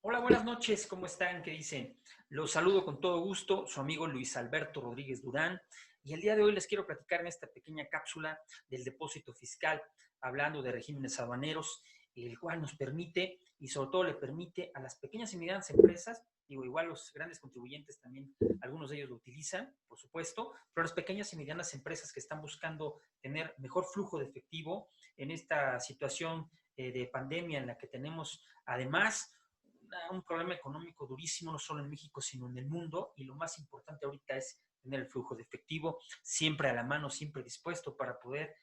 Hola, buenas noches, ¿cómo están? ¿Qué dicen? Los saludo con todo gusto, su amigo Luis Alberto Rodríguez Durán, y el día de hoy les quiero platicar en esta pequeña cápsula del depósito fiscal, hablando de regímenes aduaneros, el cual nos permite, y sobre todo le permite a las pequeñas y medianas empresas, digo, igual los grandes contribuyentes también, algunos de ellos lo utilizan, por supuesto, pero las pequeñas y medianas empresas que están buscando tener mejor flujo de efectivo en esta situación de pandemia en la que tenemos, además, un problema económico durísimo, no solo en México, sino en el mundo, y lo más importante ahorita es tener el flujo de efectivo siempre a la mano, siempre dispuesto para poder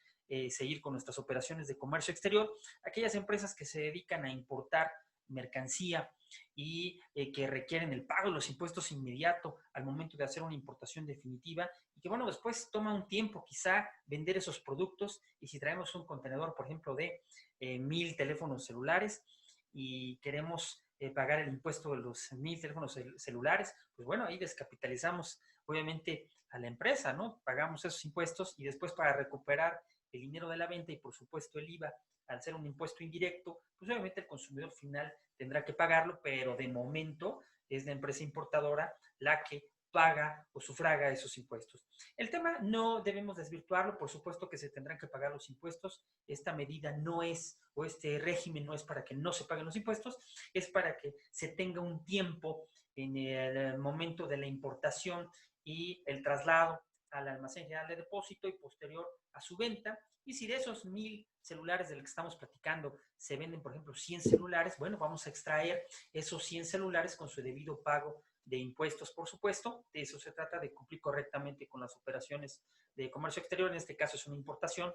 seguir con nuestras operaciones de comercio exterior. Aquellas empresas que se dedican a importar mercancía y que requieren el pago de los impuestos inmediato al momento de hacer una importación definitiva y que, bueno, después toma un tiempo quizá vender esos productos, y si traemos un contenedor, por ejemplo, de 1000 teléfonos celulares y queremos pagar el impuesto de los 1000 teléfonos celulares, pues bueno, ahí descapitalizamos obviamente a la empresa, ¿no? Pagamos esos impuestos y después, para recuperar el dinero de la venta y por supuesto el IVA, al ser un impuesto indirecto, pues obviamente el consumidor final tendrá que pagarlo, pero de momento es la empresa importadora la que paga o sufraga esos impuestos. El tema no debemos desvirtuarlo, por supuesto que se tendrán que pagar los impuestos. Esta medida no es, o este régimen no es para que no se paguen los impuestos, es para que se tenga un tiempo en el momento de la importación y el traslado al almacén general de depósito y posterior a su venta. Y si de esos 1000 celulares de los que estamos platicando se venden, por ejemplo, 100 celulares, bueno, vamos a extraer esos 100 celulares con su debido pago de impuestos, por supuesto. De eso se trata, de cumplir correctamente con las operaciones de comercio exterior. En este caso es una importación.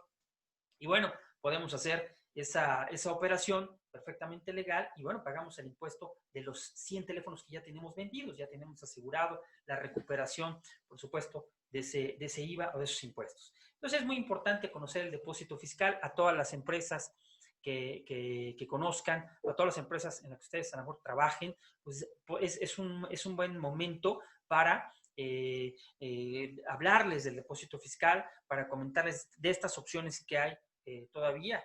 Y bueno, podemos hacer esa operación perfectamente legal y bueno, pagamos el impuesto de los 100 teléfonos que ya tenemos vendidos, ya tenemos asegurado la recuperación, por supuesto, de ese IVA o de esos impuestos. Entonces es muy importante conocer el depósito fiscal. A todas las empresas que conozcan, a todas las empresas en las que ustedes a lo mejor trabajen, pues es un buen momento para hablarles del depósito fiscal, para comentarles de estas opciones que hay todavía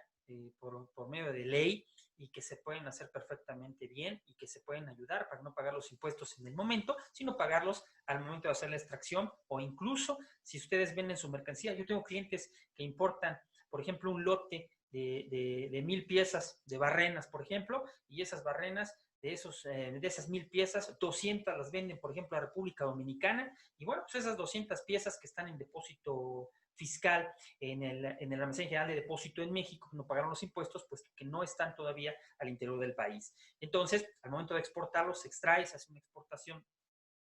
por medio de ley y que se pueden hacer perfectamente bien y que se pueden ayudar para no pagar los impuestos en el momento, sino pagarlos al momento de hacer la extracción, o incluso si ustedes venden su mercancía. Yo tengo clientes que importan, por ejemplo, un lote de 1000 piezas de barrenas, por ejemplo, y esas barrenas de esas 1000 piezas, 200 las venden, por ejemplo, a República Dominicana, y bueno, pues esas 200 piezas que están en depósito fiscal en el almacén general de depósito en México, no pagaron los impuestos, puesto que no están todavía al interior del país. Entonces, al momento de exportarlos, se extrae, se hace una exportación,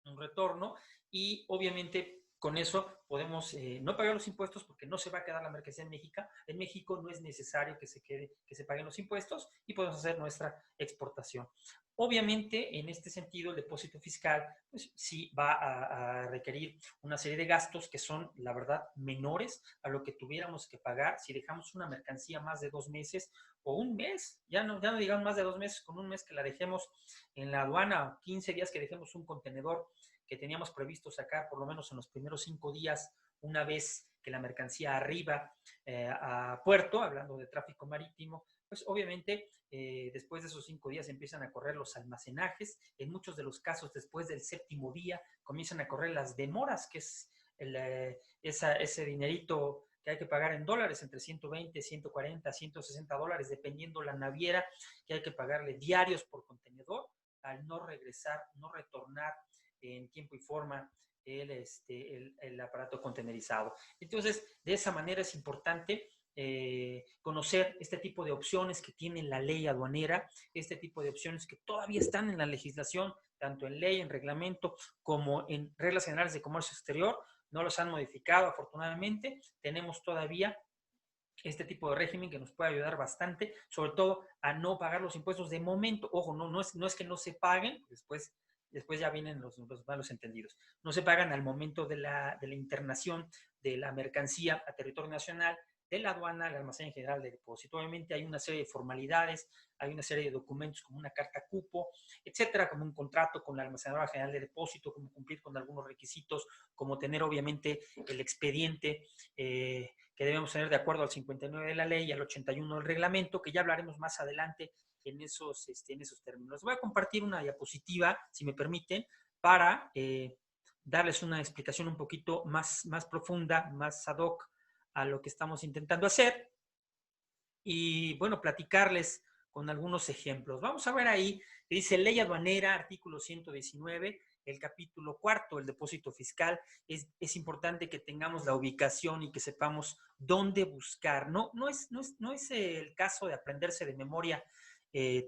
un retorno, y obviamente con eso podemos no pagar los impuestos, porque no se va a quedar la mercancía en México. En México no es necesario que se paguen los impuestos y podemos hacer nuestra exportación. Obviamente, en este sentido, el depósito fiscal pues, sí va a requerir una serie de gastos que son, la verdad, menores a lo que tuviéramos que pagar si dejamos una mercancía más de 2 meses o un mes. Ya no digamos más de 2 meses, con un mes que la dejemos en la aduana, 15 días que dejemos un contenedor que teníamos previsto sacar por lo menos en los primeros 5 días, una vez que la mercancía arriba a puerto, hablando de tráfico marítimo, pues obviamente después de esos 5 días empiezan a correr los almacenajes. En muchos de los casos, después del séptimo día, comienzan a correr las demoras, que es ese dinerito que hay que pagar en dólares, entre 120, 140, 160 dólares, dependiendo la naviera, que hay que pagarle diarios por contenedor, al no regresar, no retornar en tiempo y forma el aparato contenerizado. Entonces, de esa manera es importante conocer este tipo de opciones que tiene la ley aduanera, este tipo de opciones que todavía están en la legislación, tanto en ley, en reglamento, como en reglas generales de comercio exterior. No los han modificado, afortunadamente. Tenemos todavía este tipo de régimen que nos puede ayudar bastante, sobre todo a no pagar los impuestos de momento. Ojo, no es que no se paguen, después ya vienen los malos entendidos. No se pagan al momento de la internación de la mercancía a territorio nacional, de la aduana al almacén general de depósito. Obviamente hay una serie de formalidades, hay una serie de documentos como una carta cupo, etcétera, como un contrato con la almacenadora general de depósito, como cumplir con algunos requisitos, como tener obviamente el expediente que debemos tener de acuerdo al 59 de la ley y al 81 del reglamento, que ya hablaremos más adelante en esos términos. Voy a compartir una diapositiva, si me permiten, para darles una explicación un poquito más profunda, más ad hoc a lo que estamos intentando hacer y, bueno, platicarles con algunos ejemplos. Vamos a ver ahí, que dice Ley Aduanera, artículo 119, el capítulo cuarto, el depósito fiscal. Es importante que tengamos la ubicación y que sepamos dónde buscar. No es el caso de aprenderse de memoria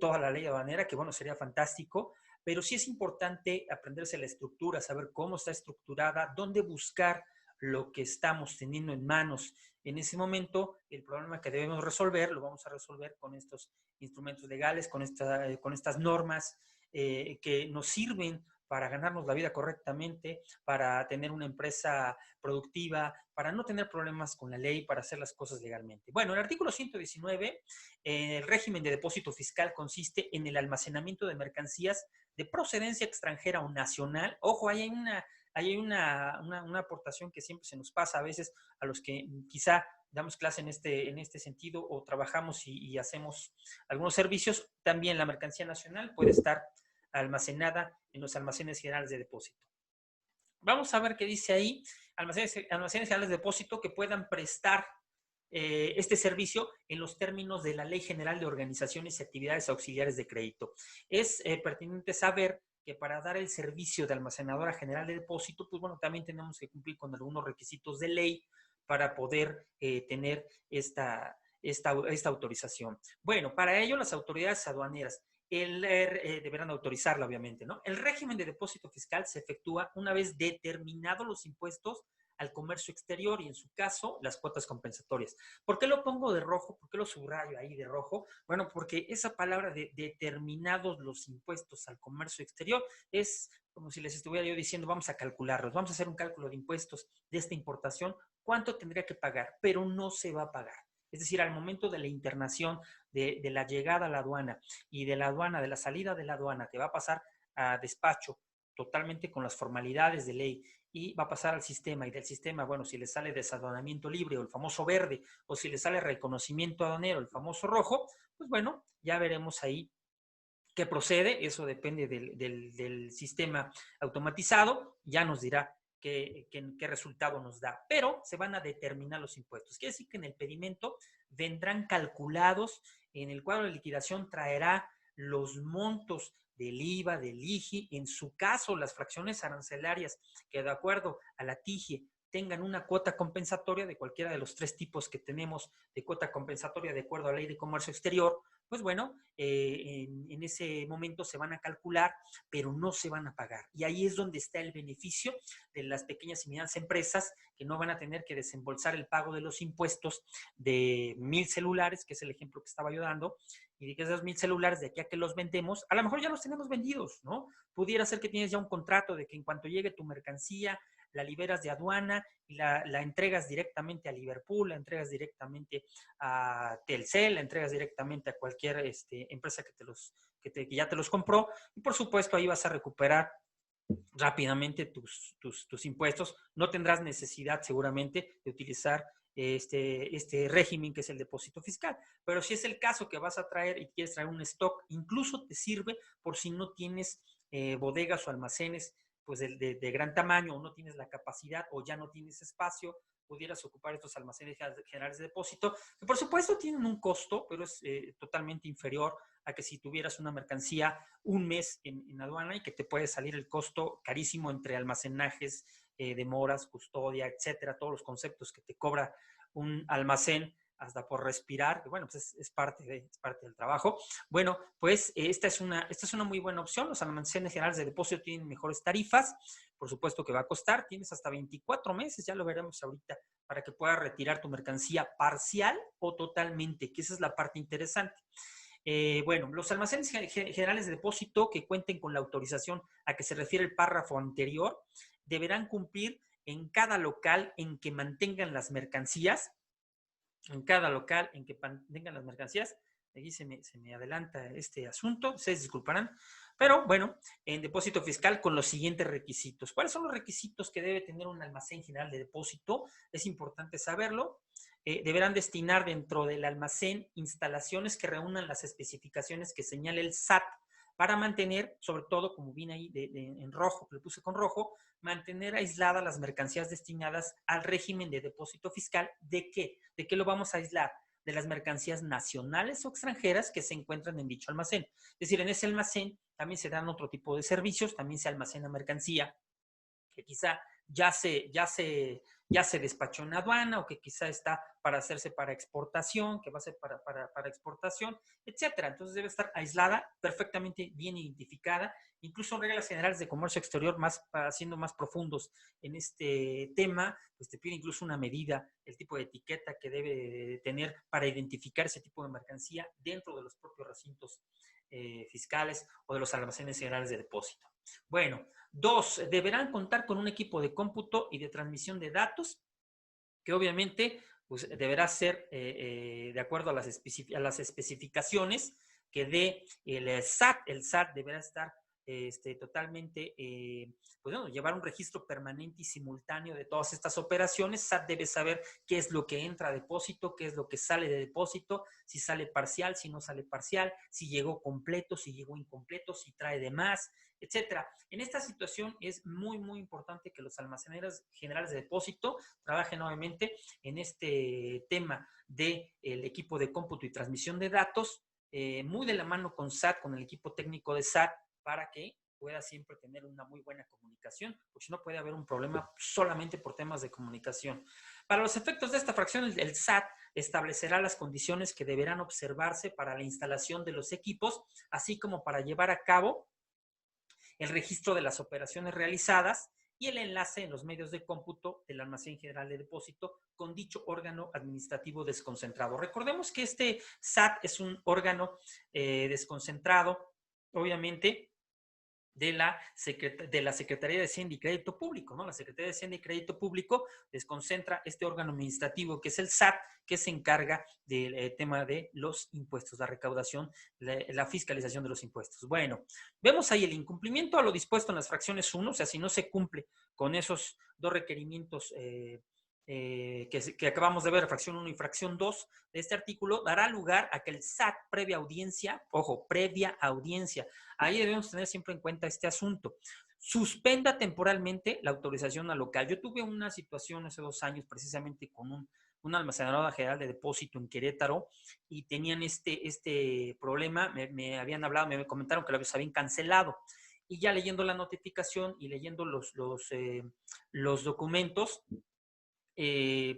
toda la ley aduanera, que bueno, sería fantástico, pero sí es importante aprenderse la estructura, saber cómo está estructurada, dónde buscar lo que estamos teniendo en manos. En ese momento, el problema que debemos resolver, lo vamos a resolver con estos instrumentos legales, con estas normas que nos sirven para ganarnos la vida correctamente, para tener una empresa productiva, para no tener problemas con la ley, para hacer las cosas legalmente. Bueno, el artículo 119, el régimen de depósito fiscal consiste en el almacenamiento de mercancías de procedencia extranjera o nacional. Ojo, hay una aportación que siempre se nos pasa a veces a los que quizá damos clase en este sentido o trabajamos y hacemos algunos servicios. También la mercancía nacional puede estar almacenada en los almacenes generales de depósito. Vamos a ver qué dice ahí, almacenes generales de depósito que puedan prestar este servicio en los términos de la Ley General de Organizaciones y Actividades Auxiliares de Crédito. Es pertinente saber que para dar el servicio de almacenadora general de depósito, pues bueno, también tenemos que cumplir con algunos requisitos de ley para poder tener esta autorización. Bueno, para ello las autoridades aduaneras deberán autorizarla, obviamente, ¿no? El régimen de depósito fiscal se efectúa una vez determinados los impuestos al comercio exterior y, en su caso, las cuotas compensatorias. ¿Por qué lo pongo de rojo? ¿Por qué lo subrayo ahí de rojo? Bueno, porque esa palabra de determinados los impuestos al comercio exterior es como si les estuviera yo diciendo, vamos a calcularlos, vamos a hacer un cálculo de impuestos de esta importación, cuánto tendría que pagar, pero no se va a pagar. Es decir, al momento de la internación, de la llegada a la aduana y de la aduana, de la salida de la aduana, que va a pasar a despacho totalmente con las formalidades de ley y va a pasar al sistema y del sistema, bueno, si le sale desaduanamiento libre o el famoso verde o si le sale reconocimiento aduanero, el famoso rojo, pues bueno, ya veremos ahí qué procede. Eso depende del sistema automatizado, ya nos dirá qué resultado nos da, pero se van a determinar los impuestos. Quiere decir que en el pedimento vendrán calculados, en el cuadro de liquidación traerá los montos del IVA, del IGI, en su caso las fracciones arancelarias que de acuerdo a la TIGIE tengan una cuota compensatoria de cualquiera de los tres tipos que tenemos de cuota compensatoria de acuerdo a la Ley de Comercio Exterior, pues bueno, en ese momento se van a calcular, pero no se van a pagar. Y ahí es donde está el beneficio de las pequeñas y medianas empresas que no van a tener que desembolsar el pago de los impuestos de 1,000 celulares, que es el ejemplo que estaba yo dando, y de que esos 1,000 celulares de aquí a que los vendemos, a lo mejor ya los tenemos vendidos, ¿no? Pudiera ser que tienes ya un contrato de que en cuanto llegue tu mercancía, la liberas de aduana y la entregas directamente a Liverpool, la entregas directamente a Telcel, la entregas directamente a cualquier empresa que ya te los compró y por supuesto ahí vas a recuperar rápidamente tus impuestos. No tendrás necesidad seguramente de utilizar este régimen que es el depósito fiscal. Pero si es el caso que vas a traer y quieres traer un stock, incluso te sirve por si no tienes bodegas o almacenes pues de gran tamaño o no tienes la capacidad o ya no tienes espacio, pudieras ocupar estos almacenes generales de depósito, que por supuesto tienen un costo, pero es totalmente inferior a que si tuvieras una mercancía un mes en aduana y que te puede salir el costo carísimo entre almacenajes, demoras, custodia, etcétera, todos los conceptos que te cobra un almacén hasta por respirar, que bueno, pues es parte del trabajo. Bueno, pues esta es una muy buena opción. Los almacenes generales de depósito tienen mejores tarifas, por supuesto que va a costar, tienes hasta 24 meses, ya lo veremos ahorita, para que puedas retirar tu mercancía parcial o totalmente, que esa es la parte interesante. Bueno, los almacenes generales de depósito que cuenten con la autorización a que se refiere el párrafo anterior deberán cumplir en cada local en que mantengan las mercancías, aquí se me adelanta este asunto, ustedes disculparán, pero bueno, en depósito fiscal con los siguientes requisitos. ¿Cuáles son los requisitos que debe tener un almacén general de depósito? Es importante saberlo. deberán destinar dentro del almacén instalaciones que reúnan las especificaciones que señala el SAT para mantener, sobre todo, como viene ahí en rojo, que lo puse con rojo, mantener aisladas las mercancías destinadas al régimen de depósito fiscal. ¿De qué? ¿De qué lo vamos a aislar? De las mercancías nacionales o extranjeras que se encuentran en dicho almacén. Es decir, en ese almacén también se dan otro tipo de servicios, también se almacena mercancía que quizá ya se despachó en aduana o que quizá está para hacerse para exportación, que va a ser para exportación, etcétera. Entonces debe estar aislada, perfectamente bien identificada. Incluso reglas generales de comercio exterior, siendo más profundos en este tema, pues te pide incluso una medida, el tipo de etiqueta que debe tener para identificar ese tipo de mercancía dentro de los propios recintos fiscales o de los almacenes generales de depósito. Bueno, 2, deberán contar con un equipo de cómputo y de transmisión de datos que obviamente pues, deberá ser de acuerdo a las especificaciones que dé el SAT. El SAT deberá estar totalmente, pues bueno, llevar un registro permanente y simultáneo de todas estas operaciones. SAT debe saber qué es lo que entra a depósito, qué es lo que sale de depósito, si sale parcial, si no sale parcial, si llegó completo, si llegó incompleto, si trae de más, etcétera. En esta situación es muy, muy importante que los almaceneros generales de depósito trabajen nuevamente en este tema del equipo de cómputo y transmisión de datos, muy de la mano con SAT, con el equipo técnico de SAT, para que pueda siempre tener una muy buena comunicación, porque si no puede haber un problema solamente por temas de comunicación. Para los efectos de esta fracción, el SAT establecerá las condiciones que deberán observarse para la instalación de los equipos, así como para llevar a cabo el registro de las operaciones realizadas y el enlace en los medios de cómputo del almacén general de depósito con dicho órgano administrativo desconcentrado. Recordemos que este SAT es un órgano desconcentrado, obviamente, de la Secretaría de Hacienda y Crédito Público, ¿no? La Secretaría de Hacienda y Crédito Público desconcentra este órgano administrativo que es el SAT, que se encarga del tema de los impuestos, la recaudación, la fiscalización de los impuestos. Bueno, vemos ahí el incumplimiento a lo dispuesto en las fracciones 1, o sea, si no se cumple con esos dos requerimientos que acabamos de ver, fracción 1 y fracción 2 de este artículo, dará lugar a que el SAT, previa audiencia, ojo, previa audiencia, ahí debemos tener siempre en cuenta este asunto, suspenda temporalmente la autorización al local. Yo tuve una situación hace 2 años precisamente con una almacenadora general de depósito en Querétaro y tenían este problema, me habían hablado, me comentaron que lo habían cancelado. Y ya leyendo la notificación y leyendo los documentos,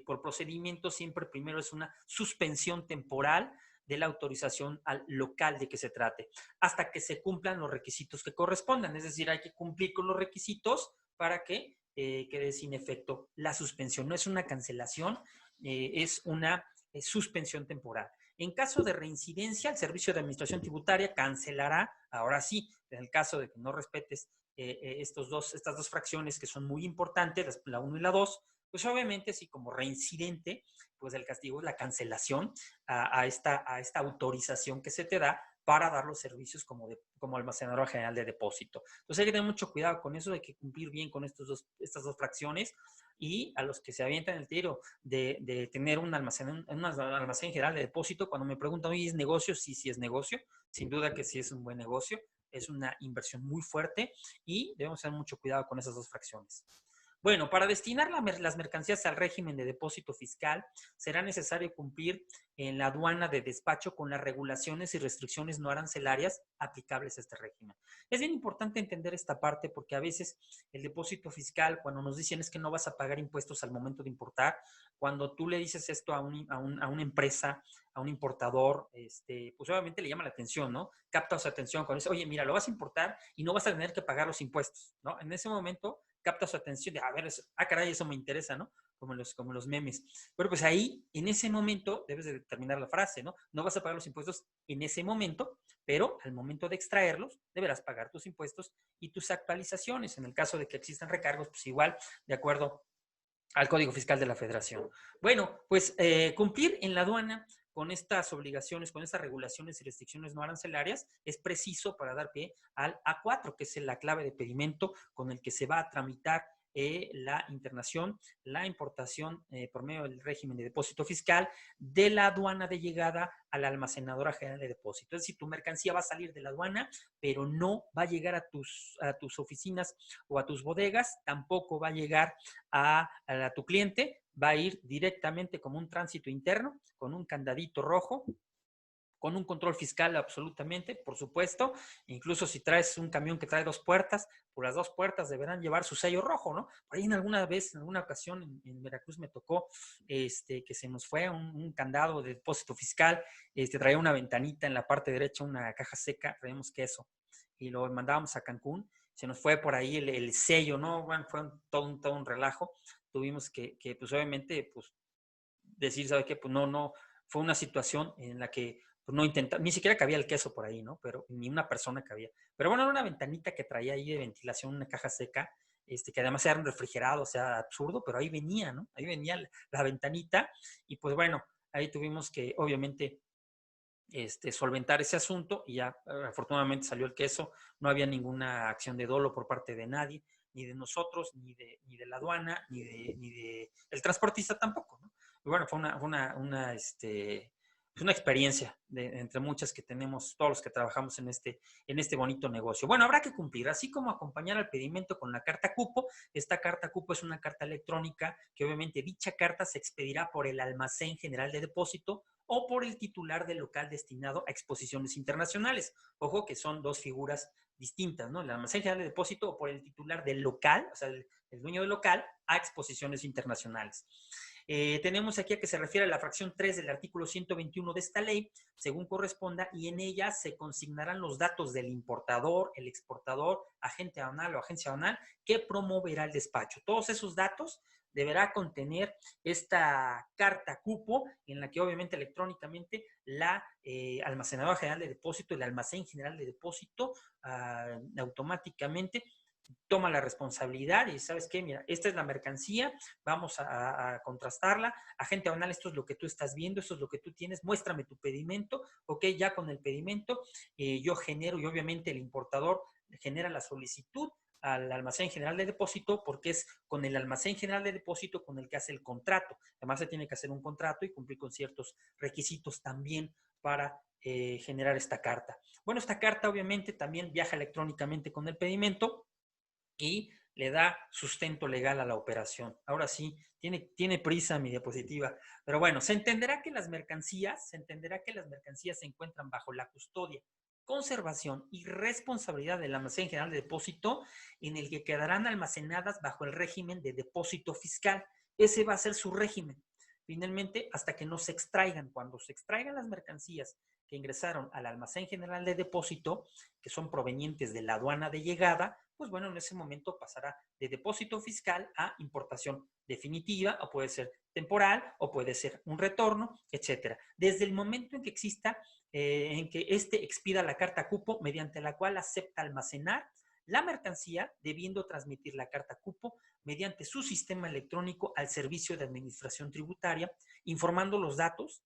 por procedimiento siempre primero es una suspensión temporal de la autorización al local de que se trate, hasta que se cumplan los requisitos que correspondan. Es decir, hay que cumplir con los requisitos para que quede sin efecto la suspensión. No es una cancelación, es una suspensión temporal. En caso de reincidencia, el Servicio de Administración Tributaria cancelará, ahora sí, en el caso de que no respetes estas dos fracciones que son muy importantes, la 1 y la 2, pues obviamente sí, como reincidente, pues el castigo es la cancelación a esta autorización que se te da para dar los servicios como almacenador general de depósito. Entonces hay que tener mucho cuidado con eso, hay que cumplir bien con estas dos fracciones, y a los que se avientan el tiro de tener un almacén general de depósito, cuando me preguntan, oye, ¿es negocio? Sí, sí es negocio, sin duda que sí es un buen negocio, es una inversión muy fuerte y debemos tener mucho cuidado con esas dos fracciones. Bueno, para destinar las mercancías al régimen de depósito fiscal, será necesario cumplir en la aduana de despacho con las regulaciones y restricciones no arancelarias aplicables a este régimen. Es bien importante entender esta parte porque a veces el depósito fiscal, cuando nos dicen es que no vas a pagar impuestos al momento de importar, cuando tú le dices esto a una empresa, a un importador, pues obviamente le llama la atención, ¿no? Capta su atención cuando dice, oye, mira, lo vas a importar y no vas a tener que pagar los impuestos, ¿no? En ese momento capta su atención de, a ver, caray, eso me interesa, ¿no? Como los memes. Pero pues ahí, en ese momento, debes de terminar la frase, ¿no? No vas a pagar los impuestos en ese momento, pero al momento de extraerlos, deberás pagar tus impuestos y tus actualizaciones. En el caso de que existan recargos, pues igual, de acuerdo al Código Fiscal de la Federación. Bueno, pues cumplir en la aduana con estas obligaciones, con estas regulaciones y restricciones no arancelarias, es preciso para dar pie al A4, que es la clave de pedimento con el que se va a tramitar la internación, la importación por medio del régimen de depósito fiscal de la aduana de llegada a la almacenadora general de depósito. Es decir, tu mercancía va a salir de la aduana, pero no va a llegar a tus oficinas o a tus bodegas, tampoco va a llegar a tu cliente, va a ir directamente como un tránsito interno, con un candadito rojo, con un control fiscal absolutamente, por supuesto. Incluso si traes un camión que trae 2 puertas, por las 2 puertas deberán llevar su sello rojo, ¿no? Por ahí en alguna vez, en alguna ocasión en Veracruz me tocó que se nos fue un candado de depósito fiscal, traía una ventanita en la parte derecha, una caja seca, traíamos queso y lo mandábamos a Cancún. Se nos fue por ahí el sello, ¿no? Bueno, fue todo un relajo. Tuvimos que, pues obviamente, pues decir, ¿sabe qué? Pues no, fue una situación en la que pues no intenta, ni siquiera cabía el queso por ahí, ¿no? Pero ni una persona cabía. Pero bueno, era una ventanita que traía ahí de ventilación, una caja seca, que además era un refrigerado, o sea, absurdo, pero ahí venía, ¿no? Ahí venía la ventanita y pues bueno, ahí tuvimos que, obviamente, solventar ese asunto y ya afortunadamente salió el queso, no había ninguna acción de dolo por parte de nadie, ni de nosotros, ni de la aduana, ni de el transportista tampoco, ¿no? Y bueno, fue una experiencia entre muchas que tenemos todos los que trabajamos en este bonito negocio. Bueno, habrá que cumplir, así como acompañar al pedimento con la carta cupo. Esta carta cupo es una carta electrónica que obviamente dicha carta se expedirá por el almacén general de depósito o por el titular del local destinado a exposiciones internacionales. Ojo que son dos figuras distintas, ¿no? El almacén general de depósito o por el titular del local, o sea, el dueño del local, a exposiciones internacionales. Tenemos aquí a que se refiere a la fracción 3 del artículo 121 de esta ley, según corresponda, y en ella se consignarán los datos del importador, el exportador, agente aduanal o agencia aduanal que promoverá el despacho. Todos esos datos deberá contener esta carta cupo en la que obviamente electrónicamente la almacenadora general de depósito, el almacén general de depósito automáticamente toma la responsabilidad y sabes qué, mira, esta es la mercancía, vamos a contrastarla, agente aduanal, esto es lo que tú estás viendo, esto es lo que tú tienes, muéstrame tu pedimento, ok, ya con el pedimento yo genero y obviamente el importador genera la solicitud al almacén general de depósito porque es con el almacén general de depósito con el que hace el contrato. Además se tiene que hacer un contrato y cumplir con ciertos requisitos también para generar esta carta. Bueno, esta carta obviamente también viaja electrónicamente con el pedimento y le da sustento legal a la operación. Ahora sí, tiene prisa mi diapositiva, pero bueno, se entenderá que las mercancías se encuentran bajo la custodia, conservación y responsabilidad del almacén general de depósito en el que quedarán almacenadas bajo el régimen de depósito fiscal. Ese va a ser su régimen. Finalmente, hasta que no se extraigan. Cuando se extraigan las mercancías que ingresaron al almacén general de depósito, que son provenientes de la aduana de llegada, pues bueno, en ese momento pasará de depósito fiscal a importación definitiva, o puede ser temporal, o puede ser un retorno, etcétera. Desde el momento en que exista, en que expida la carta cupo, mediante la cual acepta almacenar la mercancía, debiendo transmitir la carta cupo mediante su sistema electrónico al Servicio de Administración Tributaria, informando los datos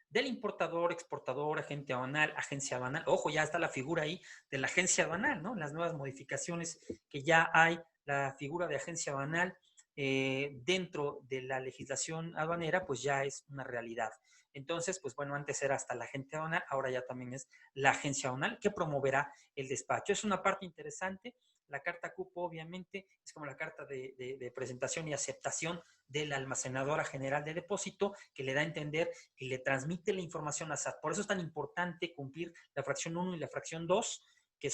del importador, exportador, agente aduanal, agencia aduanal. Ojo, ya está la figura ahí de la agencia aduanal, ¿no? Las nuevas modificaciones que ya hay, la figura de agencia aduanal dentro de la legislación aduanera, pues ya es una realidad. Entonces, pues bueno, antes era hasta la agente aduanal, ahora ya también es la agencia aduanal que promoverá el despacho. Es una parte interesante. La carta cupo, obviamente, es como la carta de presentación y aceptación de la almacenadora general de depósito, que le da a entender y le transmite la información a SAT. Por eso es tan importante cumplir la fracción 1 y la fracción 2, que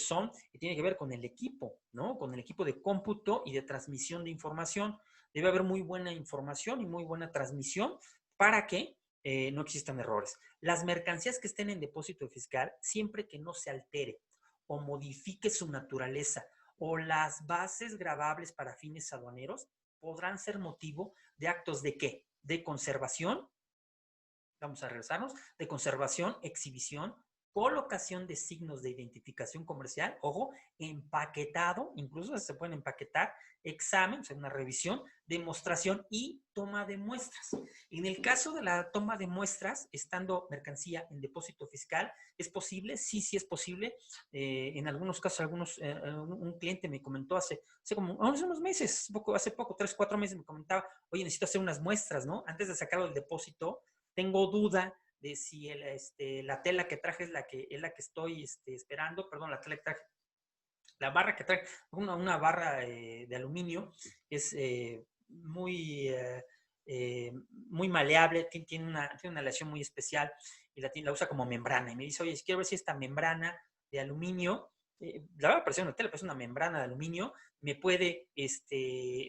tiene que ver con el equipo, ¿no? Con el equipo de cómputo y de transmisión de información. Debe haber muy buena información y muy buena transmisión para que no existan errores. Las mercancías que estén en depósito fiscal, siempre que no se altere o modifique su naturaleza o las bases grabables para fines aduaneros, podrán ser motivo de actos de ¿qué? De conservación, vamos a regresarnos, de conservación, exhibición colocación de signos de identificación comercial, ojo, empaquetado, incluso se pueden empaquetar, examen, o sea, una revisión, demostración y toma de muestras. En el caso de la toma de muestras, estando mercancía en depósito fiscal, ¿es posible? Sí, sí es posible. En algunos casos, un cliente me comentó hace unos meses, hace poco, 3, 4 meses me comentaba, oye, necesito hacer unas muestras, ¿no? Antes de sacarlo del depósito, tengo duda de si la tela que traje es la que estoy esperando, perdón, la tela que traje, la barra que trae, una barra de aluminio, es muy, muy maleable, tiene una aleación muy especial y la usa como membrana. Y me dice, oye, quiero ver si esta membrana de aluminio, la va a aparecer en la tela, pero es una membrana de aluminio, me puede,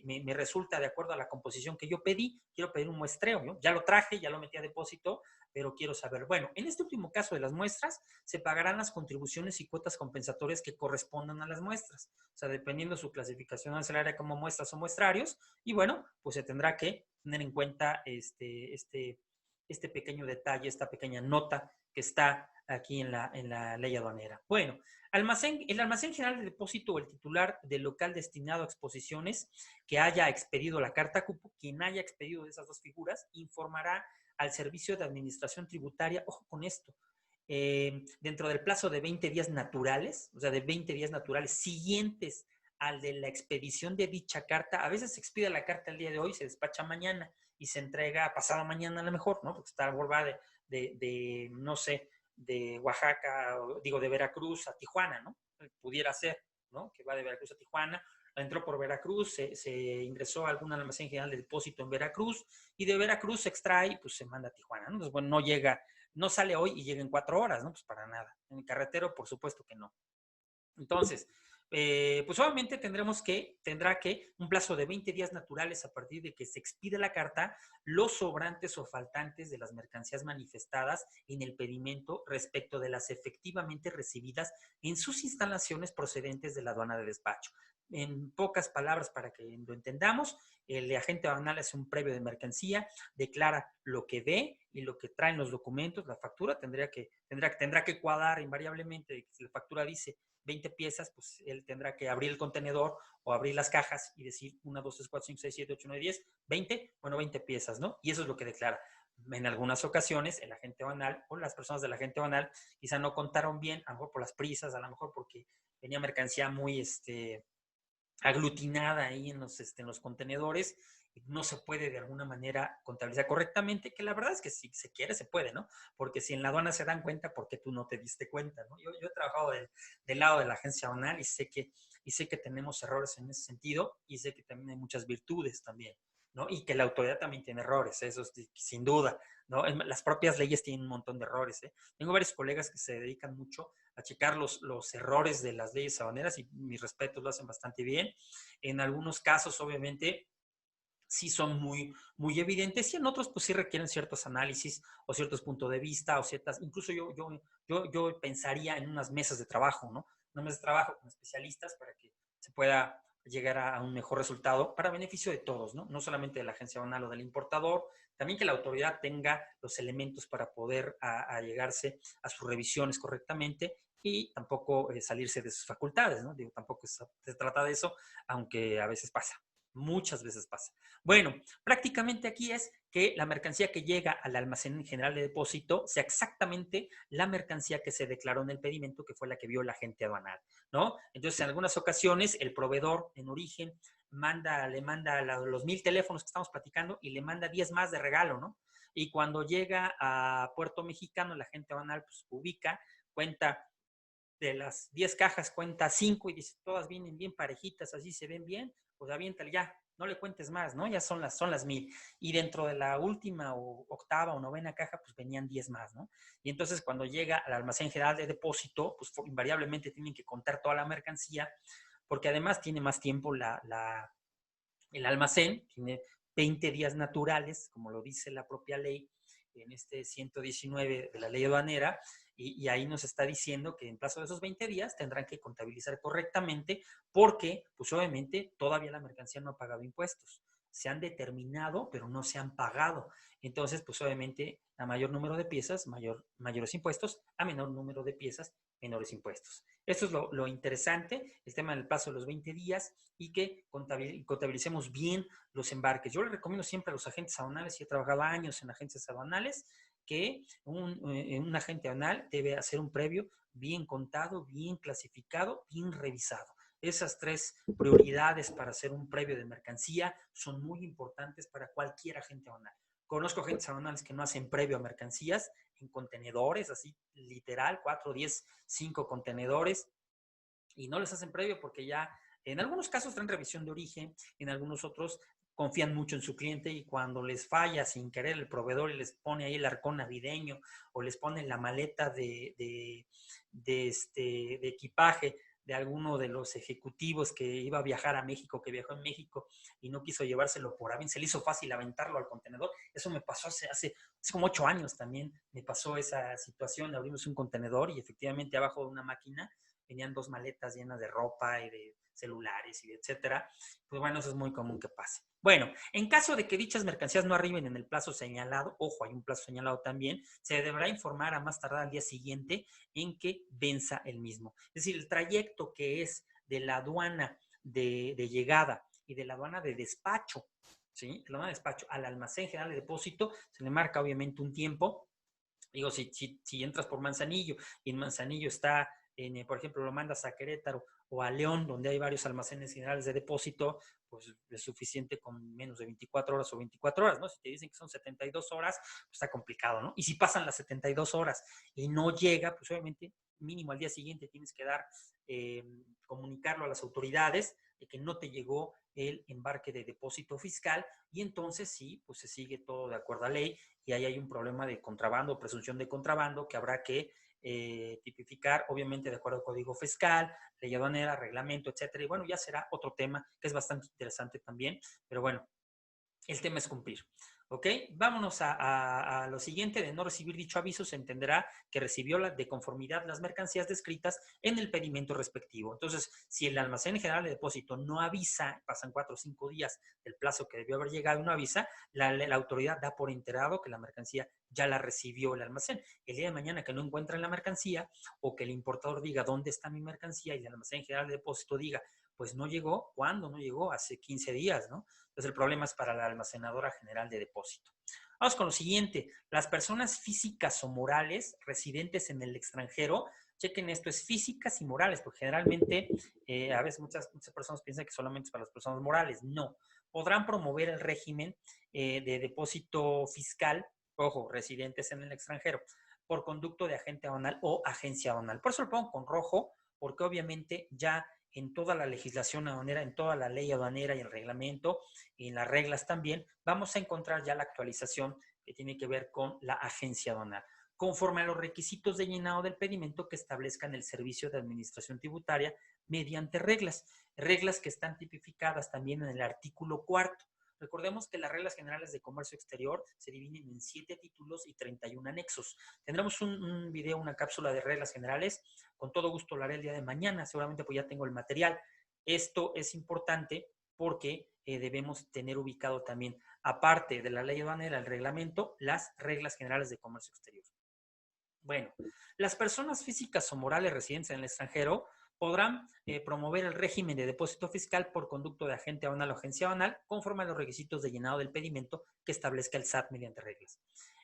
me resulta de acuerdo a la composición que yo pedí, quiero pedir un muestreo, ¿no? Ya lo traje, ya lo metí a depósito, pero quiero saber. Bueno, en este último caso de las muestras, se pagarán las contribuciones y cuotas compensatorias que correspondan a las muestras. O sea, dependiendo de su clasificación arancelaria como muestras o muestrarios, y bueno, pues se tendrá que tener en cuenta este pequeño detalle, esta pequeña nota que está aquí en la ley aduanera. Bueno, el almacén general de depósito o el titular del local destinado a exposiciones que haya expedido la carta cupo, quien haya expedido de esas dos figuras, informará al Servicio de Administración Tributaria, ojo con esto, dentro del plazo de 20 días naturales, o sea, de 20 días naturales siguientes al de la expedición de dicha carta. A veces se expide la carta el día de hoy, se despacha mañana y se entrega pasado mañana a lo mejor, ¿no? Porque está volvada no sé, de Oaxaca, digo, de Veracruz a Tijuana, ¿no? Pudiera ser, ¿no? Que va de Veracruz a Tijuana, entró por Veracruz, se ingresó a algún almacén general de depósito en Veracruz y de Veracruz se extrae y pues se manda a Tijuana, ¿no? Entonces, bueno, no sale hoy y llega en 4 horas, ¿no? Pues para nada. En el carretero, por supuesto que no. Entonces, pues obviamente tendrá que un plazo de 20 días naturales a partir de que se expide la carta, los sobrantes o faltantes de las mercancías manifestadas en el pedimento respecto de las efectivamente recibidas en sus instalaciones procedentes de la aduana de despacho. En pocas palabras, para que lo entendamos, el agente aduanal hace un previo de mercancía, declara lo que ve y lo que traen los documentos, la factura tendrá que cuadrar invariablemente. Si la factura dice 20 piezas, pues él tendrá que abrir el contenedor o abrir las cajas y decir 1, 2, 3, 4, 5, 6, 7, 8, 9, 10, 20, bueno, 20 piezas, ¿no? Y eso es lo que declara. En algunas ocasiones, el agente banal o las personas del agente banal quizá no contaron bien, a lo mejor por las prisas, a lo mejor porque venía mercancía muy aglutinada ahí en los contenedores, no se puede de alguna manera contabilizar correctamente, que la verdad es que si se quiere se puede, ¿no? Porque si en la aduana se dan cuenta, ¿por qué tú no te diste cuenta, ¿no? Yo he trabajado del lado de la agencia aduanal y sé que tenemos errores en ese sentido y sé que también hay muchas virtudes también, ¿no? Y que la autoridad también tiene errores, eso es sin duda, ¿no? Las propias leyes tienen un montón de errores, ¿eh? Tengo varios colegas que se dedican mucho a checar los errores de las leyes aduaneras y mis respetos, lo hacen bastante bien. En algunos casos, obviamente, sí son muy, muy evidentes y en otros pues sí requieren ciertos análisis o ciertos puntos de vista o ciertas, incluso yo pensaría en unas mesas de trabajo, ¿no? Unas mesas de trabajo con especialistas para que se pueda llegar a un mejor resultado para beneficio de todos, ¿no? No solamente de la agencia aduanal o del importador, también que la autoridad tenga los elementos para poder llegarse a sus revisiones correctamente y tampoco salirse de sus facultades, ¿no? Digo, tampoco se trata de eso, aunque a veces pasa, muchas veces pasa. Bueno, prácticamente aquí es que la mercancía que llega al almacén general de depósito sea exactamente la mercancía que se declaró en el pedimento, que fue la que vio la agente aduanal, ¿no? Entonces, en algunas ocasiones, el proveedor en origen le manda los 1000 teléfonos que estamos platicando y le manda 10 más de regalo, ¿no? Y cuando llega a Puerto Mexicano, la agente aduanal pues ubica, cuenta de las 10 cajas, cuenta 5 y dice, todas vienen bien parejitas, así se ven bien, pues aviéntale ya, no le cuentes más, ¿no? Ya son las 1000. Y dentro de la última o octava o novena caja, pues venían 10 más, ¿no? Y entonces cuando llega al almacén general de depósito, pues invariablemente tienen que contar toda la mercancía, porque además tiene más tiempo el almacén, tiene 20 días naturales, como lo dice la propia ley, en este 119 de la ley aduanera, y ahí nos está diciendo que en plazo de esos 20 días tendrán que contabilizar correctamente porque, pues obviamente, todavía la mercancía no ha pagado impuestos. se han determinado, pero no se han pagado. Entonces, pues obviamente, a mayor número de piezas, mayores impuestos, a menor número de piezas, menores impuestos. Esto es lo interesante, el tema del plazo de los 20 días y que contabilicemos bien los embarques. Yo le recomiendo siempre a los agentes aduanales, y he trabajado años en agencias aduanales, que un agente aduanal debe hacer un previo bien contado, bien clasificado, bien revisado. Esas 3 prioridades para hacer un previo de mercancía son muy importantes para cualquier agente aduanal. Conozco agentes aduanales que no hacen previo a mercancías en contenedores, así literal, 4, 10, 5 contenedores, y no les hacen previo porque ya en algunos casos traen revisión de origen, en algunos otros confían mucho en su cliente y cuando les falla sin querer el proveedor y les pone ahí el arcón navideño o les pone la maleta de equipaje de alguno de los ejecutivos que iba a viajar a México, que viajó en México y no quiso llevárselo por avión, se le hizo fácil aventarlo al contenedor. Eso me pasó hace como 8 años también, me pasó esa situación, abrimos un contenedor y efectivamente abajo de una máquina venían 2 maletas llenas de ropa y de celulares y etcétera. Pues bueno, eso es muy común que pase. Bueno, en caso de que dichas mercancías no arriben en el plazo señalado, ojo, hay un plazo señalado también, se deberá informar a más tardar al día siguiente en que venza el mismo. Es decir, el trayecto que es de la aduana de llegada y de la aduana de despacho, ¿sí? De la aduana de despacho al almacén general de depósito, se le marca obviamente un tiempo. Digo, si entras por Manzanillo y en Manzanillo está, por ejemplo, lo mandas a Querétaro o a León, donde hay varios almacenes generales de depósito, pues es suficiente con menos de 24 horas o 24 horas, ¿no? Si te dicen que son 72 horas, pues está complicado, ¿no? Y si pasan las 72 horas y no llega, pues obviamente mínimo al día siguiente tienes que comunicarlo a las autoridades de que no te llegó el embarque de depósito fiscal y entonces sí, pues se sigue todo de acuerdo a ley y ahí hay un problema de contrabando, presunción de contrabando que habrá que tipificar, obviamente de acuerdo al Código Fiscal, ley aduanera, reglamento, etcétera. Y bueno, ya será otro tema que es bastante interesante también, pero bueno, el tema es cumplir. ¿Ok? Vámonos a lo siguiente. De no recibir dicho aviso, se entenderá que recibió de conformidad las mercancías descritas en el pedimento respectivo. Entonces, si el almacén general de depósito no avisa, pasan 4 o 5 días del plazo que debió haber llegado y no avisa, la autoridad da por enterado que la mercancía ya la recibió el almacén. El día de mañana que no encuentren la mercancía o que el importador diga dónde está mi mercancía y el almacén general de depósito diga, pues no llegó, ¿cuándo no llegó? Hace 15 días, ¿no? Entonces el problema es para la almacenadora general de depósito. Vamos con lo siguiente. Las personas físicas o morales residentes en el extranjero, chequen esto, es físicas y morales, porque generalmente a veces muchas personas piensan que solamente es para las personas morales. No. Podrán promover el régimen de depósito fiscal, ojo, residentes en el extranjero, por conducto de agente aduanal o agencia aduanal. Por eso lo pongo con rojo, porque obviamente ya en toda la legislación aduanera, en toda la ley aduanera y el reglamento, y en las reglas también, vamos a encontrar ya la actualización que tiene que ver con la agencia aduanal, conforme a los requisitos de llenado del pedimento que establezcan el Servicio de Administración Tributaria mediante reglas que están tipificadas también en el artículo 4. Recordemos que las reglas generales de comercio exterior se dividen en 7 títulos y 31 anexos. Tendremos un video, una cápsula de reglas generales. Con todo gusto lo haré el día de mañana. Seguramente pues ya tengo el material. Esto es importante porque debemos tener ubicado también, aparte de la ley aduanera, el reglamento, las reglas generales de comercio exterior. Bueno, las personas físicas o morales residentes en el extranjero podrán promover el régimen de depósito fiscal por conducto de agente aduanal o agencia aduanal conforme a los requisitos de llenado del pedimento que establezca el SAT mediante reglas.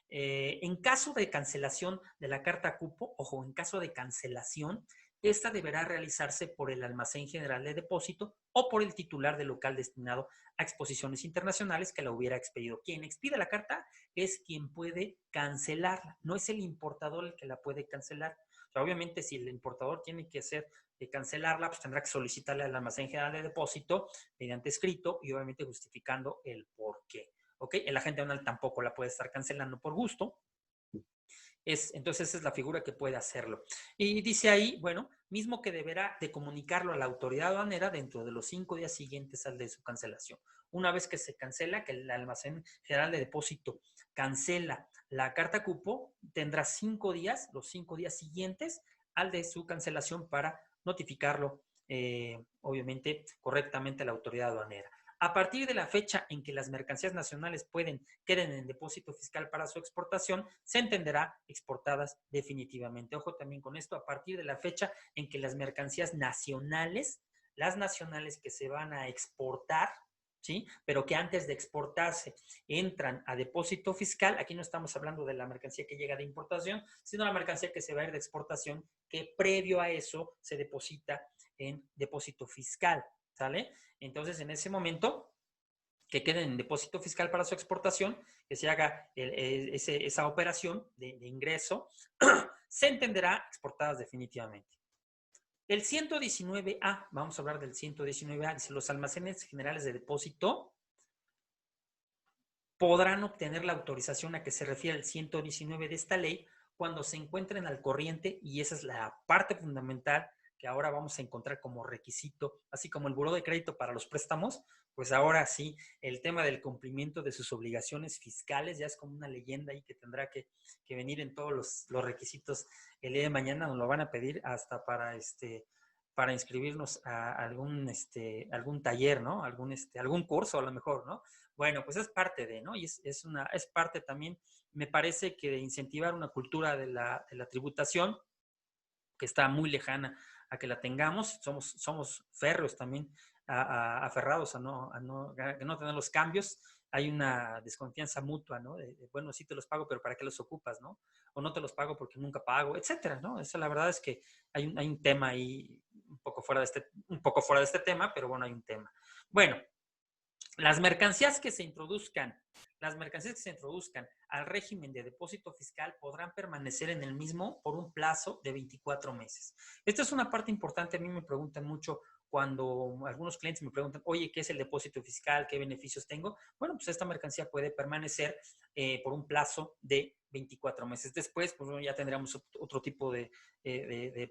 En caso de cancelación de la carta cupo, ojo, en caso de cancelación, esta deberá realizarse por el almacén general de depósito o por el titular del local destinado a exposiciones internacionales que la hubiera expedido. Quien expide la carta es quien puede cancelarla, no es el importador el que la puede cancelar. O sea, obviamente, si el importador tiene que hacer de cancelarla, pues tendrá que solicitarle al almacén general de depósito mediante escrito y obviamente justificando el por qué. ¿Ok? El agente aduanal tampoco la puede estar cancelando por gusto. Entonces esa es la figura que puede hacerlo. Y dice ahí, bueno, mismo que deberá de comunicarlo a la autoridad aduanera dentro de los 5 días siguientes al de su cancelación. Una vez que se cancela, que el almacén general de depósito cancela la carta cupo, tendrá 5 días, los 5 días siguientes al de su cancelación para notificarlo, obviamente, correctamente a la autoridad aduanera. A partir de la fecha en que las mercancías nacionales queden en depósito fiscal para su exportación, se entenderá exportadas definitivamente. Ojo también con esto, a partir de la fecha en que las mercancías nacionales, las nacionales que se van a exportar, ¿sí? Pero que antes de exportarse entran a depósito fiscal, aquí no estamos hablando de la mercancía que llega de importación, sino la mercancía que se va a ir de exportación, que previo a eso se deposita en depósito fiscal, ¿sale? Entonces, en ese momento, que queden en depósito fiscal para su exportación, que se haga esa operación de ingreso, se entenderá exportadas definitivamente. El 119A, vamos a hablar del 119A, dice, los almacenes generales de depósito podrán obtener la autorización a que se refiere el 119 de esta ley cuando se encuentren al corriente, y esa es la parte fundamental que ahora vamos a encontrar como requisito, así como el buró de crédito para los préstamos, pues ahora sí, el tema del cumplimiento de sus obligaciones fiscales ya es como una leyenda ahí que tendrá que venir en todos los requisitos el día de mañana, nos lo van a pedir hasta para inscribirnos a algún taller, ¿no? Algún curso a lo mejor, ¿no? Bueno, pues es parte de, ¿no? Y es parte también, me parece, que de incentivar una cultura de la tributación que está muy lejana a que la tengamos. Somos férreos también, aferrados a no tener los cambios. Hay una desconfianza mutua, ¿no? Bueno, sí te los pago, pero ¿para qué los ocupas, no? O no te los pago porque nunca pago, etcétera, ¿no? Esa, la verdad es que hay un tema ahí un poco fuera de este tema, pero bueno, hay un tema. Bueno, las mercancías que se introduzcan al régimen de depósito fiscal podrán permanecer en el mismo por un plazo de 24 meses. Esta es una parte importante. A mí me preguntan mucho cuando algunos clientes me preguntan, oye, ¿qué es el depósito fiscal? ¿Qué beneficios tengo? Bueno, pues esta mercancía puede permanecer por un plazo de 24 meses. Después, pues bueno, ya tendríamos otro tipo de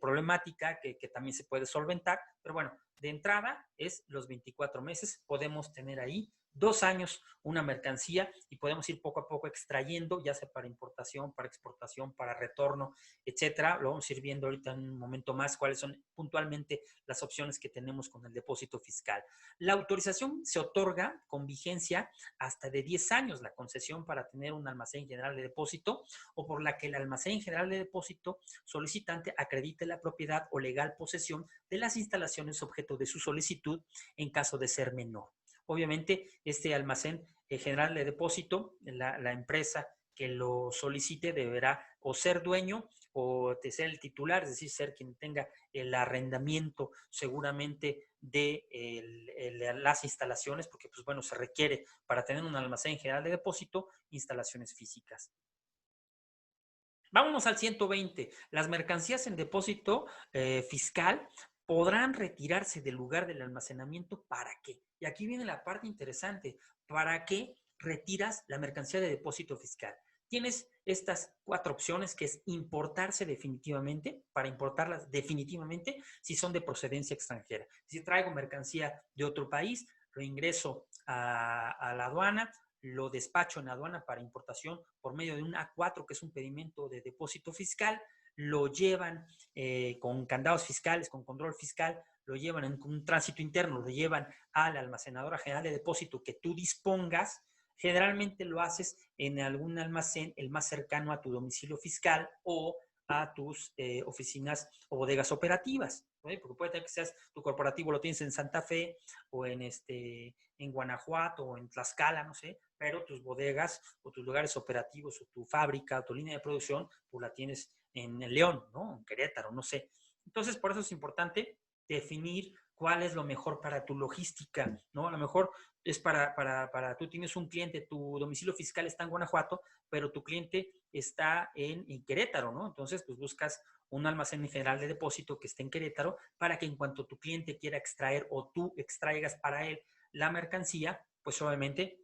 problemática que también se puede solventar, pero bueno, de entrada es los 24 meses. Podemos tener ahí 2 años una mercancía y podemos ir poco a poco extrayendo, ya sea para importación, para exportación, para retorno, etcétera. Lo vamos a ir viendo ahorita en un momento más cuáles son puntualmente las opciones que tenemos con el depósito fiscal. La autorización se otorga con vigencia hasta de 10 años, la concesión para tener un almacén general de depósito, o por la que el almacén general de depósito solicitante acredite la propiedad o legal posesión de las instalaciones objeto de su solicitud en caso de ser menor. Obviamente, este almacén general de depósito, la empresa que lo solicite deberá o ser dueño o de ser el titular, es decir, ser quien tenga el arrendamiento seguramente de las instalaciones, porque pues bueno, se requiere para tener un almacén general de depósito instalaciones físicas. Vámonos al 120. Las mercancías en depósito fiscal podrán retirarse del lugar del almacenamiento. ¿Para qué? Y aquí viene la parte interesante. ¿Para qué retiras la mercancía de depósito fiscal? Tienes estas 4 opciones, que es importarse definitivamente, para importarlas definitivamente si son de procedencia extranjera. Si traigo mercancía de otro país, lo ingreso a la aduana, lo despacho en aduana para importación por medio de un A4, que es un pedimento de depósito fiscal, lo llevan con candados fiscales, con control fiscal, lo llevan en un tránsito interno, lo llevan a la almacenadora general de depósito que tú dispongas. Generalmente lo haces en algún almacén el más cercano a tu domicilio fiscal o a tus oficinas o bodegas operativas, ¿no? Porque puede ser que seas, tu corporativo lo tienes en Santa Fe o en Guanajuato o en Tlaxcala, no sé, pero tus bodegas o tus lugares operativos o tu fábrica o tu línea de producción, pues la tienes en León, ¿no? En Querétaro, no sé. Entonces, por eso es importante definir cuál es lo mejor para tu logística, ¿no? A lo mejor es tú tienes un cliente, tu domicilio fiscal está en Guanajuato, pero tu cliente está en Querétaro, ¿no? Entonces, pues buscas un almacén general de depósito que esté en Querétaro para que en cuanto tu cliente quiera extraer o tú extraigas para él la mercancía, pues obviamente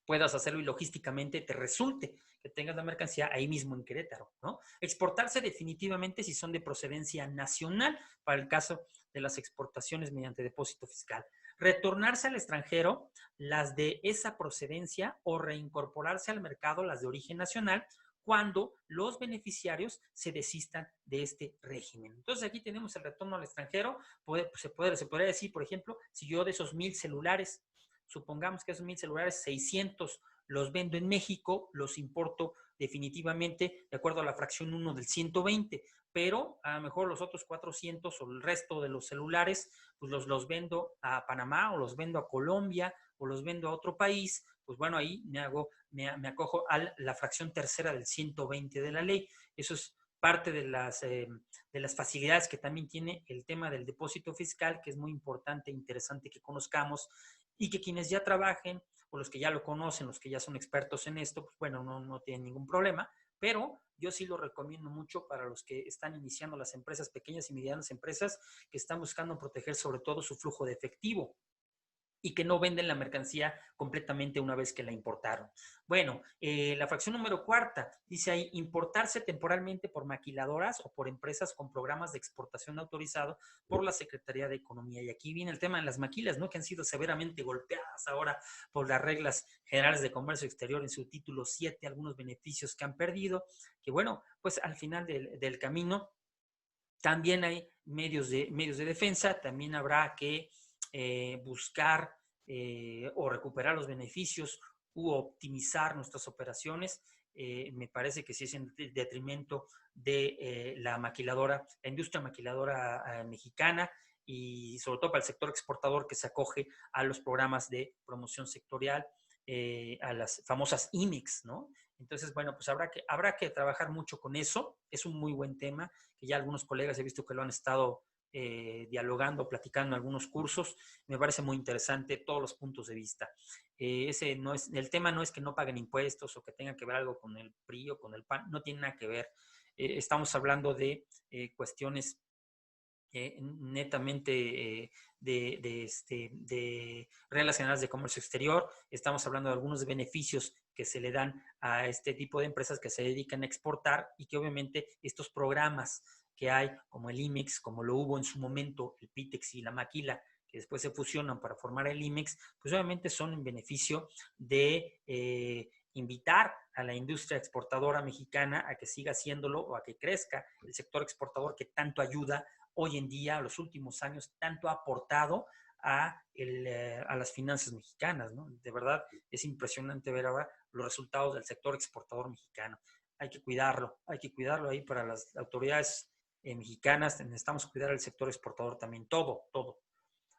puedas hacerlo y logísticamente te resulte que tengas la mercancía ahí mismo en Querétaro, ¿no? Exportarse definitivamente si son de procedencia nacional, para el caso de las exportaciones mediante depósito fiscal. Retornarse al extranjero las de esa procedencia o reincorporarse al mercado las de origen nacional cuando los beneficiarios se desistan de este régimen. Entonces aquí tenemos el retorno al extranjero. Se podría decir, por ejemplo, si yo de esos 1000 celulares supongamos que esos 1000 celulares, 600 los vendo en México, los importo definitivamente de acuerdo a la fracción 1 del 120, pero a lo mejor los otros 400 o el resto de los celulares, pues los vendo a Panamá o los vendo a Colombia o los vendo a otro país, pues bueno, ahí me acojo a la fracción tercera del 120 de la ley. Eso es parte de las facilidades que también tiene el tema del depósito fiscal, que es muy importante e interesante que conozcamos y que quienes ya trabajen o los que ya lo conocen, los que ya son expertos en esto, pues bueno, no tienen ningún problema, pero yo sí lo recomiendo mucho para los que están iniciando las empresas, pequeñas y medianas empresas, que están buscando proteger sobre todo su flujo de efectivo y que no venden la mercancía completamente una vez que la importaron. Bueno, la fracción número cuarta dice ahí, importarse temporalmente por maquiladoras o por empresas con programas de exportación autorizados por la Secretaría de Economía. Y aquí viene el tema de las maquilas, ¿no? Que han sido severamente golpeadas ahora por las reglas generales de comercio exterior en su título 7, algunos beneficios que han perdido, que bueno, pues al final del camino también hay medios de defensa, también habrá que buscar o recuperar los beneficios u optimizar nuestras operaciones. Me parece que sí es en detrimento de la maquiladora, la industria maquiladora mexicana y sobre todo para el sector exportador que se acoge a los programas de promoción sectorial, a las famosas IMIX, ¿no? Entonces, bueno, pues habrá que trabajar mucho con eso. Es un muy buen tema que ya algunos colegas he visto que lo han estado dialogando, platicando en algunos cursos. Me parece muy interesante todos los puntos de vista. El tema no es que no paguen impuestos o que tenga que ver algo con el PRI o con el PAN, no tiene nada que ver. Estamos hablando de cuestiones netamente de reglas generales de comercio exterior. Estamos hablando de algunos beneficios que se le dan a este tipo de empresas que se dedican a exportar y que obviamente estos programas que hay, como el IMEX, como lo hubo en su momento el PITEX y la Maquila, que después se fusionan para formar el IMEX, pues obviamente son en beneficio de invitar a la industria exportadora mexicana a que siga haciéndolo o a que crezca el sector exportador que tanto ayuda hoy en día, los últimos años, tanto ha aportado a las finanzas mexicanas, ¿no? De verdad, es impresionante ver ahora los resultados del sector exportador mexicano. Hay que cuidarlo ahí para las autoridades mexicanas. Necesitamos cuidar el sector exportador también, todo.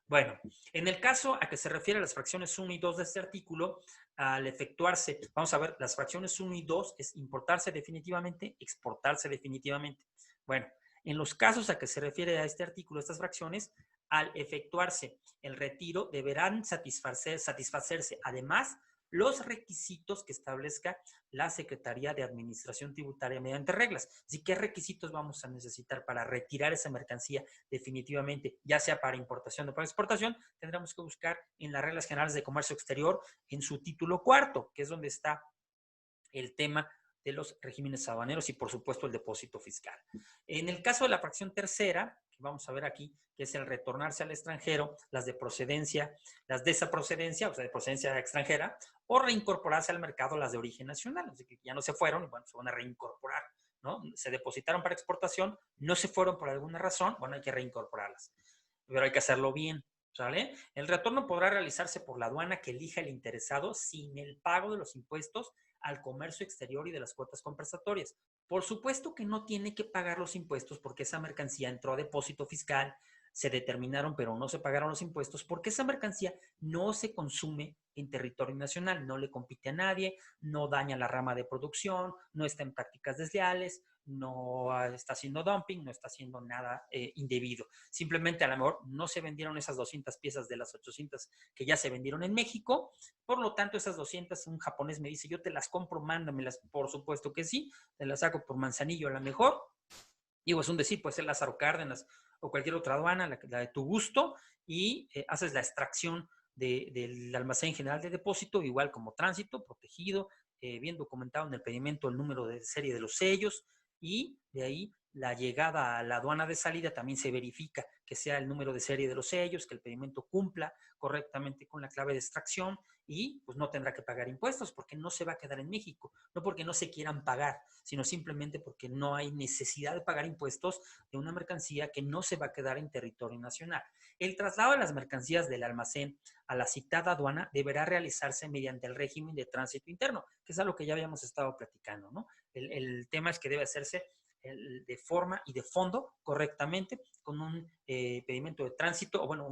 Bueno, en el caso a que se refiere a las fracciones 1 y 2 de este artículo, al efectuarse, vamos a ver, las fracciones 1 y 2 es importarse definitivamente, exportarse definitivamente. Bueno, en los casos a que se refiere a este artículo, estas fracciones, al efectuarse el retiro, deberán satisfacerse además los requisitos que establezca la Secretaría de Administración Tributaria mediante reglas. Así, ¿qué requisitos vamos a necesitar para retirar esa mercancía definitivamente, ya sea para importación o para exportación? Tendremos que buscar en las reglas generales de comercio exterior en su título cuarto, que es donde está el tema de los regímenes aduaneros y por supuesto el depósito fiscal. En el caso de la fracción tercera, que vamos a ver aquí, que es el retornarse al extranjero, las de procedencia, las de esa procedencia, o sea, de procedencia extranjera, o reincorporarse al mercado las de origen nacional, así que ya no se fueron y bueno, se van a reincorporar, ¿no? Se depositaron para exportación, no se fueron por alguna razón, bueno, hay que reincorporarlas, pero hay que hacerlo bien. ¿Sale? El retorno podrá realizarse por la aduana que elija el interesado sin el pago de los impuestos al comercio exterior y de las cuotas compensatorias. Por supuesto que no tiene que pagar los impuestos porque esa mercancía entró a depósito fiscal, se determinaron pero no se pagaron los impuestos porque esa mercancía no se consume en territorio nacional, no le compite a nadie, no daña la rama de producción, no está en prácticas desleales, no está haciendo dumping, no está haciendo nada indebido. Simplemente a lo mejor no se vendieron esas 200 piezas de las 800 que ya se vendieron en México, por lo tanto esas 200, un japonés me dice, yo te las compro, mándamelas, por supuesto que sí, te las saco por Manzanillo a lo mejor, digo, es un decir, puede ser Lázaro Cárdenas o cualquier otra aduana, la de tu gusto, y haces la extracción del almacén general de depósito, igual como tránsito, protegido, bien documentado en el pedimento el número de serie de los sellos, y de ahí la llegada a la aduana de salida también se verifica que sea el número de serie de los sellos, que el pedimento cumpla correctamente con la clave de extracción y pues no tendrá que pagar impuestos porque no se va a quedar en México, no porque no se quieran pagar, sino simplemente porque no hay necesidad de pagar impuestos de una mercancía que no se va a quedar en territorio nacional. El traslado de las mercancías del almacén a la citada aduana deberá realizarse mediante el régimen de tránsito interno, que es algo que ya habíamos estado platicando, ¿no? El tema es que debe hacerse de forma y de fondo correctamente con un pedimento de tránsito, o bueno,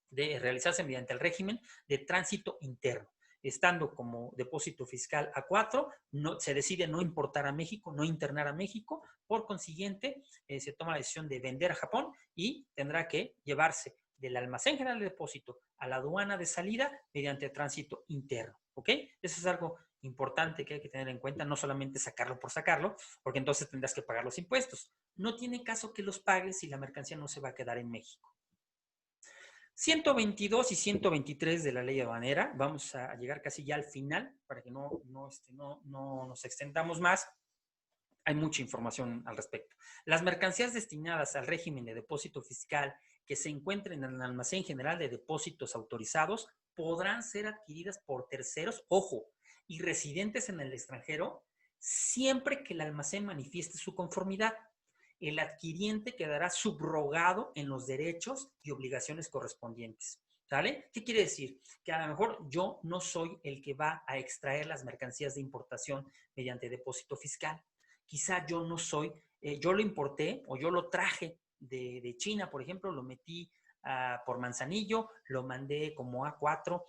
de realizarse mediante el régimen de tránsito interno. Estando como depósito fiscal A4, no, se decide no importar a México, no internar a México, por consiguiente, se toma la decisión de vender a Japón y tendrá que llevarse del almacén general de depósito a la aduana de salida mediante tránsito interno. ¿Ok? Eso es algo importante que hay que tener en cuenta, no solamente sacarlo por sacarlo, porque entonces tendrás que pagar los impuestos. No tiene caso que los pagues si la mercancía no se va a quedar en México. 122 y 123 de la ley aduanera, vamos a llegar casi ya al final para que no nos extendamos más. Hay mucha información al respecto. Las mercancías destinadas al régimen de depósito fiscal que se encuentren en el almacén general de depósitos autorizados podrán ser adquiridas por terceros, ojo, y residentes en el extranjero, siempre que el almacén manifieste su conformidad. El adquiriente quedará subrogado en los derechos y obligaciones correspondientes. ¿Sale? ¿Qué quiere decir? Que a lo mejor yo no soy el que va a extraer las mercancías de importación mediante depósito fiscal. Quizá yo no soy, yo lo importé o yo lo traje de China, por ejemplo, lo metí por Manzanillo, lo mandé como A4,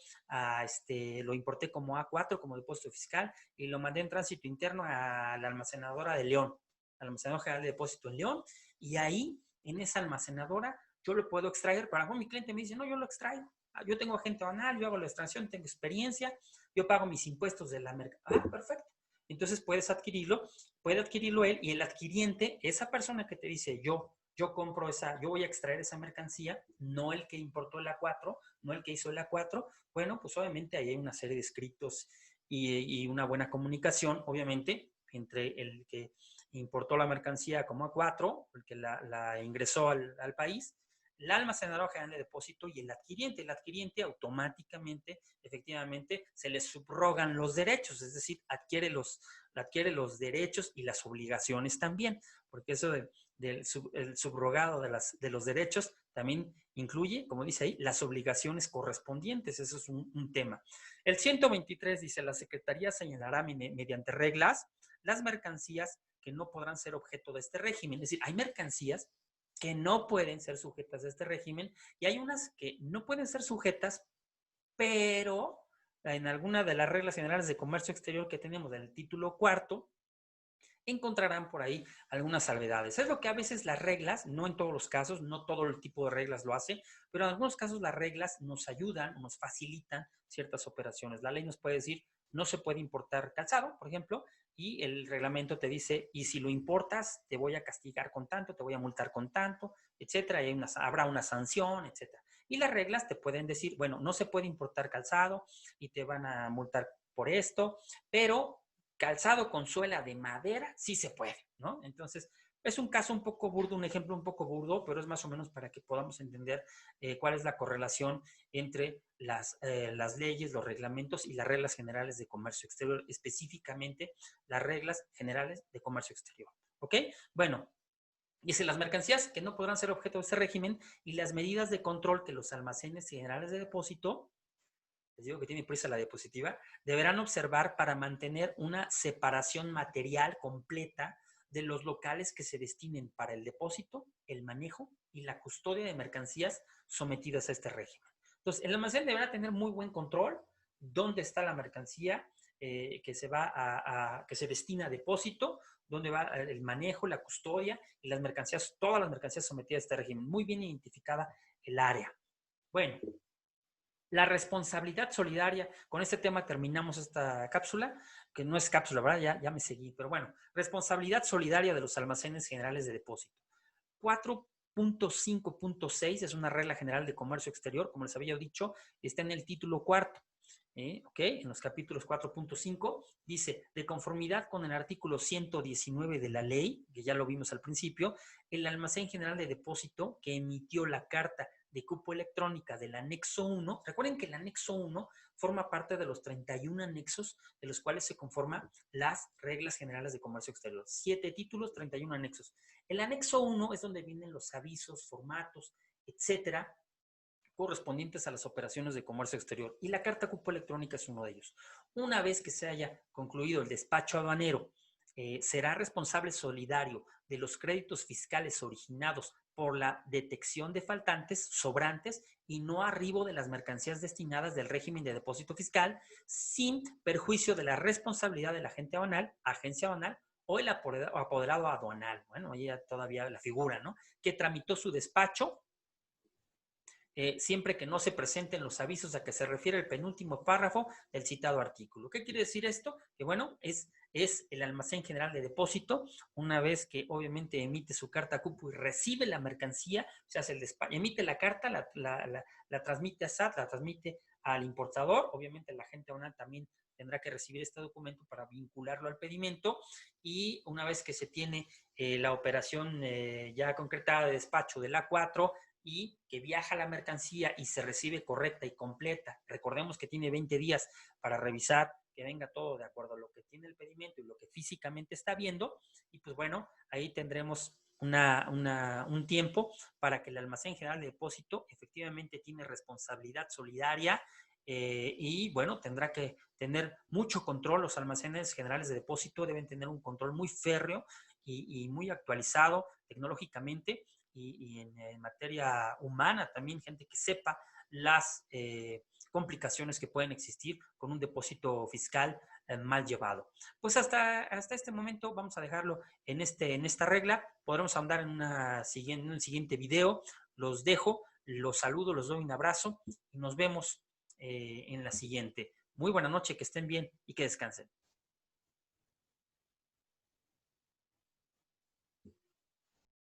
lo importé como A4, como depósito fiscal, y lo mandé en tránsito interno a la almacenadora de León, almacenador general de depósito en León, y ahí, en esa almacenadora, yo lo puedo extraer. Para mi cliente me dice, no, yo lo extraigo. Yo tengo agente aduanal, yo hago la extracción, tengo experiencia, yo pago mis impuestos de la mercancía. Perfecto. Entonces puedes adquirirlo, puede adquirirlo él y el adquiriente, esa persona que te dice, yo compro yo voy a extraer esa mercancía, no el que importó el A4, no el que hizo el A4, bueno, pues obviamente ahí hay una serie de escritos y una buena comunicación, obviamente, entre el que importó la mercancía como A4, el que la ingresó al país, el almacenador general de depósito y el adquiriente. El adquiriente automáticamente, efectivamente, se le subrogan los derechos, es decir, adquiere los derechos y las obligaciones también, porque eso del subrogado de los derechos también incluye, como dice ahí, las obligaciones correspondientes. Eso es un tema. El 123 dice, la Secretaría señalará mediante reglas las mercancías que no podrán ser objeto de este régimen. Es decir, hay mercancías que no pueden ser sujetas a este régimen y hay unas que no pueden ser sujetas, pero en alguna de las reglas generales de comercio exterior que tenemos del título cuarto, encontrarán por ahí algunas salvedades. Es lo que a veces las reglas, no en todos los casos, no todo el tipo de reglas lo hace, pero en algunos casos las reglas nos ayudan, nos facilitan ciertas operaciones. La ley nos puede decir, no se puede importar calzado, por ejemplo, y el reglamento te dice, y si lo importas, te voy a castigar con tanto, te voy a multar con tanto, etcétera, y habrá una sanción, etcétera. Y las reglas te pueden decir, bueno, no se puede importar calzado y te van a multar por esto, pero calzado con suela de madera sí se puede, ¿no? Entonces, es un caso un poco burdo, un ejemplo un poco burdo, pero es más o menos para que podamos entender cuál es la correlación entre las leyes, los reglamentos y las reglas generales de comercio exterior, específicamente las reglas generales de comercio exterior. ¿Ok? Bueno, dice las mercancías que no podrán ser objeto de este régimen y las medidas de control que los almacenes generales de depósito, les digo que tiene prisa la diapositiva, deberán observar para mantener una separación material completa de los locales que se destinen para el depósito, el manejo y la custodia de mercancías sometidas a este régimen. Entonces, el almacén deberá tener muy buen control dónde está la mercancía que se destina a depósito, dónde va el manejo, la custodia y las mercancías, todas las mercancías sometidas a este régimen. Muy bien identificada el área. Bueno, la responsabilidad solidaria, con este tema terminamos esta cápsula, que no es cápsula, ¿verdad? Ya me seguí, pero bueno, responsabilidad solidaria de los almacenes generales de depósito. 4.5.6 es una regla general de comercio exterior, como les había dicho, está en el título cuarto. ¿ok? En los capítulos 4.5 dice, de conformidad con el artículo 119 de la ley, que ya lo vimos al principio, el Almacén General de Depósito que emitió la carta de cupo electrónica del anexo 1, recuerden que el anexo 1 forma parte de los 31 anexos de los cuales se conforman las reglas generales de comercio exterior. 7 títulos, 31 anexos. El anexo 1 es donde vienen los avisos, formatos, etcétera, correspondientes a las operaciones de comercio exterior. Y la carta cupo electrónica es uno de ellos. Una vez que se haya concluido el despacho aduanero, será responsable solidario de los créditos fiscales originados por la detección de faltantes, sobrantes y no arribo de las mercancías destinadas del régimen de depósito fiscal, sin perjuicio de la responsabilidad del agente aduanal, agencia aduanal o el apoderado aduanal. Bueno, ahí todavía la figura, ¿no? Que tramitó su despacho siempre que no se presenten los avisos a que se refiere el penúltimo párrafo del citado artículo. ¿Qué quiere decir esto? Que bueno, es el Almacén General de Depósito, una vez que obviamente emite su carta cupo y recibe la mercancía, se hace el despacho, emite la carta, la transmite a SAT, la transmite al importador, obviamente el agente aduanal también tendrá que recibir este documento para vincularlo al pedimento y una vez que se tiene la operación ya concretada de despacho del A4, y que viaja la mercancía y se recibe correcta y completa. Recordemos que tiene 20 días para revisar que venga todo de acuerdo a lo que tiene el pedimento y lo que físicamente está viendo. Y pues bueno, ahí tendremos un tiempo para que el Almacén General de Depósito efectivamente tiene responsabilidad solidaria y bueno, tendrá que tener mucho control. Los almacenes generales de depósito deben tener un control muy férreo y muy actualizado tecnológicamente y en materia humana también, gente que sepa las complicaciones que pueden existir con un depósito fiscal mal llevado. Pues hasta este momento vamos a dejarlo en esta regla. Podremos ahondar en un siguiente video. Los dejo, los saludo, los doy un abrazo y nos vemos en la siguiente. Muy buena noche, que estén bien y que descansen.